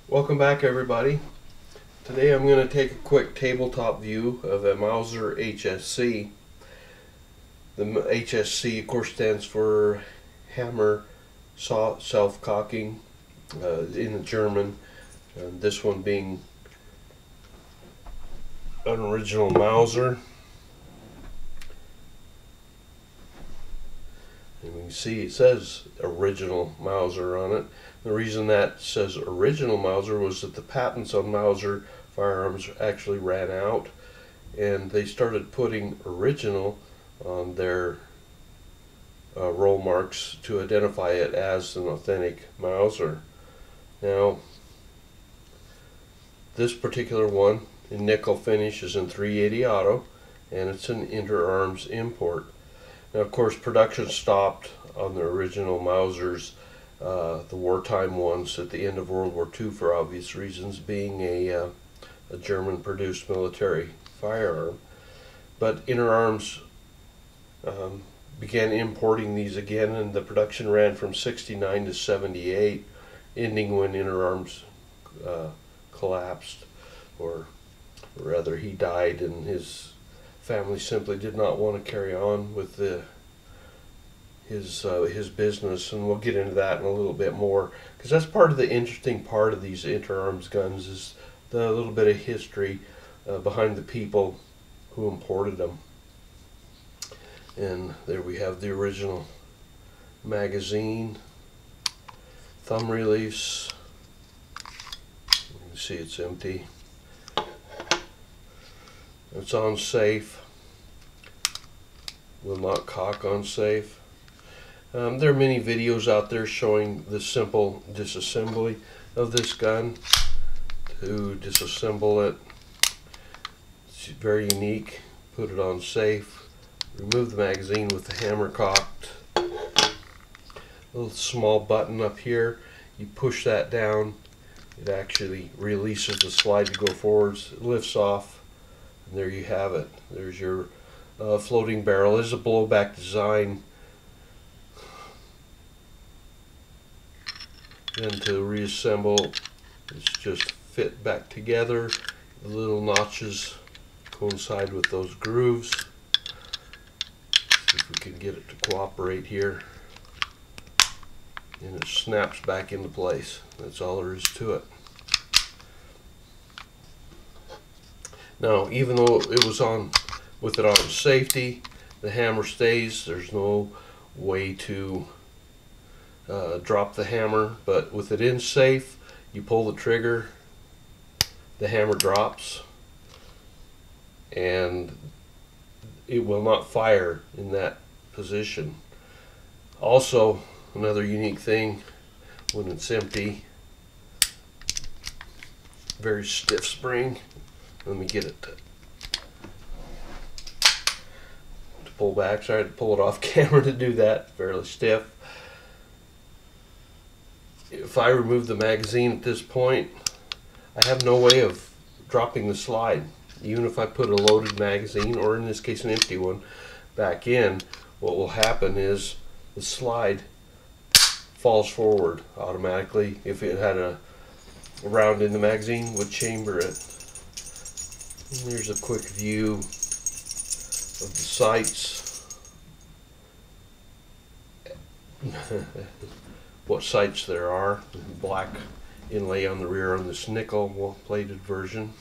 Welcome back, everybody. Today I'm going to take a quick tabletop view of a Mauser HSc. The HSc, of course, stands for Hammer Self-Cocking in the German. This one being an original Mauser. And we can see it says original Mauser on it. The reason that says original Mauser was that the patents on Mauser firearms actually ran out, and they started putting original on their roll marks to identify it as an authentic Mauser. Now, this particular one in nickel finish is in 380 auto, and it's an Interarms import. Now, of course, production stopped on the original Mausers, the wartime ones, at the end of World War II for obvious reasons, being a German-produced military firearm. But Interarms began importing these again, and the production ran from 69 to 78, ending when Interarms collapsed, or rather he died, and his family simply did not want to carry on with his business, and we'll get into that in a little bit more, because that's part of the interesting part of these Interarms guns, is the little bit of history behind the people who imported them. And there we have the original magazine, thumb reliefs. You can see it's empty. It's on safe. Will not cock on safe. There are many videos out there showing the simple disassembly of this gun. To disassemble it, it's very unique. Put it on safe. Remove the magazine with the hammer cocked. A little small button up here. You push that down. It actually releases the slide to go forwards. It lifts off. And there you have it. There's your floating barrel. This is a blowback design. Then to reassemble, it's just fit back together. The little notches coincide with those grooves. See if we can get it to cooperate here. And it snaps back into place. That's all there is to it. Now, even though it was on with it on safety, the hammer stays. There's no way to drop the hammer, but with it in safe, you pull the trigger, the hammer drops, and it will not fire in that position. Also, another unique thing, when it's empty, very stiff spring. Let me get it to pull back. Sorry to pull it off camera to do that. Fairly stiff. If I remove the magazine at this point, I have no way of dropping the slide. Even if I put a loaded magazine, or in this case an empty one, back in, what will happen is the slide falls forward automatically. If it had a round in the magazine, would chamber it. And here's a quick view of the sights. What sights there are. Black inlay on the rear on this nickel plated version.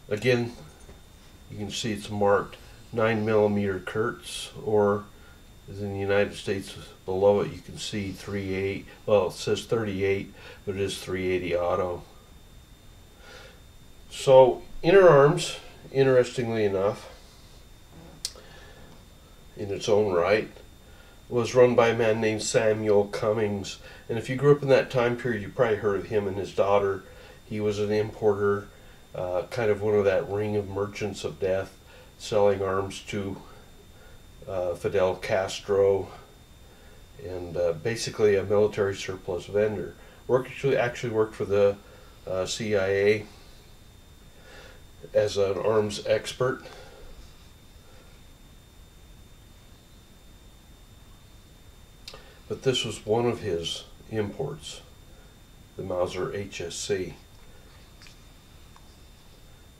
Again, you can see it's marked 9mm Kurtz, or as in the United States below it you can see 38. Well, it says 38, but it is 380 auto. So Interarms, interestingly enough, in its own right, was run by a man named Samuel Cummings. And if you grew up in that time period, you probably heard of him and his daughter. He was an importer, kind of one of that ring of merchants of death, selling arms to Fidel Castro, and basically a military surplus vendor. Actually worked for the CIA as an arms expert. But this was one of his imports. the Mauser HSc.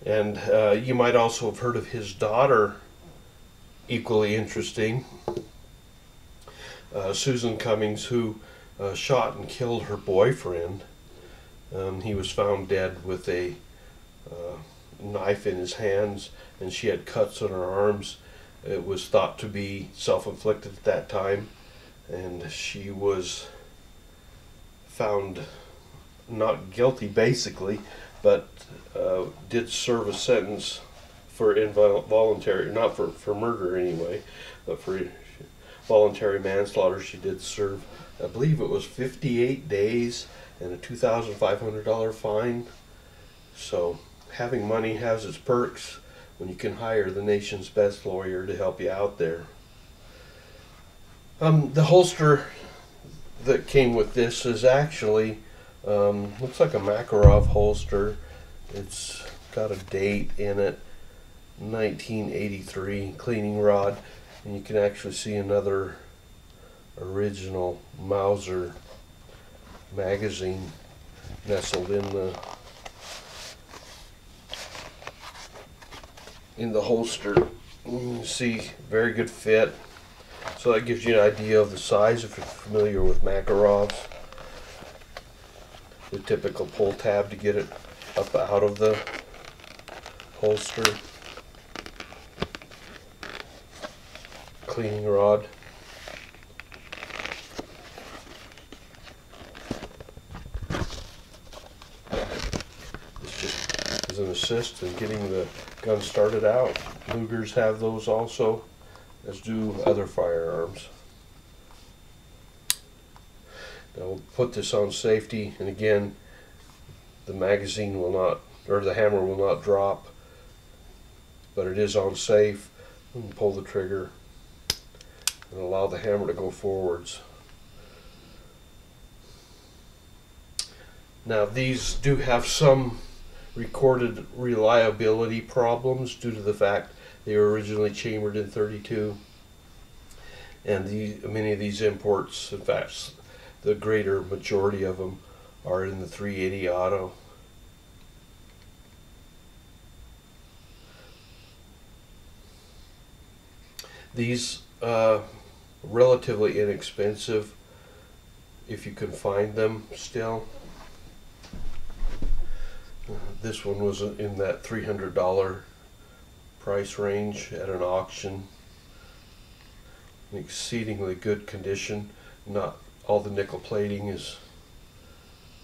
And you might also have heard of his daughter, equally interesting, Susan Cummings, who shot and killed her boyfriend. He was found dead with a knife in his hands, and she had cuts on her arms. It was thought to be self-inflicted at that time, and she was found not guilty basically, but did serve a sentence for involuntary, not for murder anyway, but for voluntary manslaughter. She did serve, I believe it was 58 days and a $2,500 fine. So having money has its perks when you can hire the nation's best lawyer to help you out there. The holster that came with this is actually looks like a Makarov holster. It's got a date in it, 1983, cleaning rod, and you can actually see another original Mauser magazine nestled in the holster. You can see very good fit, so that gives you an idea of the size if you're familiar with Makarovs. The typical pull tab to get it up out of the holster. Cleaning rod. This just is an assist in getting the gun started out. Lugers have those also, as do other firearms. Now we'll put this on safety, and again, the magazine will not, or the hammer will not drop, but it is on safe. And pull the trigger and allow the hammer to go forwards. Now these do have some recorded reliability problems due to the fact they were originally chambered in .32, and many of these imports, in fact the greater majority of them, are in the .380 auto. These relatively inexpensive if you can find them still. This one was in that $300 price range at an auction. In exceedingly good condition. Not all the nickel plating is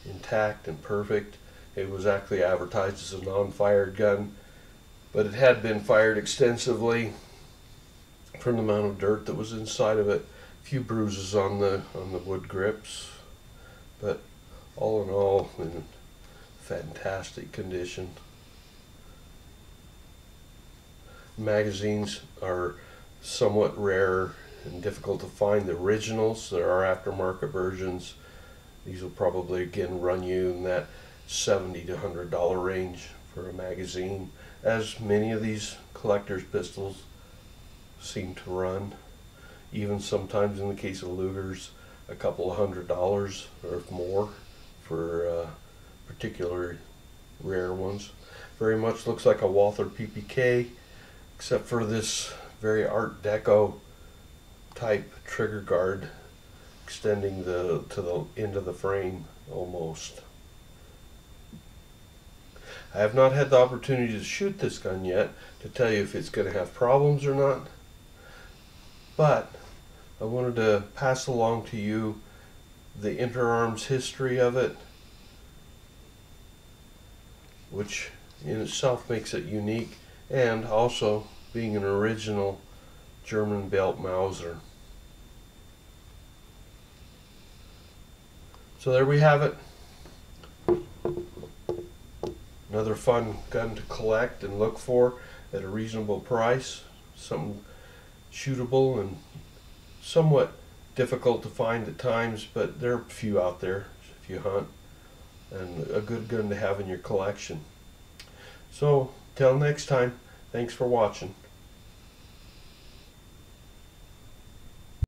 intact and perfect. It was actually advertised as a non-fired gun, but it had been fired extensively from the amount of dirt that was inside of it. A few bruises on the wood grips, but all in all, in fantastic condition. Magazines are somewhat rare and difficult to find. The originals, there are aftermarket versions. These will probably again run you in that $70 to $100 range for a magazine, as many of these collector's pistols seem to run. Even sometimes in the case of Lugers, a couple of $100 or more for particular rare ones. Very much looks like a Walther PPK, except for this very Art Deco type trigger guard extending to the end of the frame almost. I have not had the opportunity to shoot this gun yet to tell you if it's going to have problems or not, but I wanted to pass along to you the Interarms history of it, which in itself makes it unique, and also being an original German built Mauser. So there we have it. Another fun gun to collect and look for at a reasonable price. Something shootable and somewhat difficult to find at times, but there are a few out there if you hunt, and a good gun to have in your collection. So till next time, thanks for watching.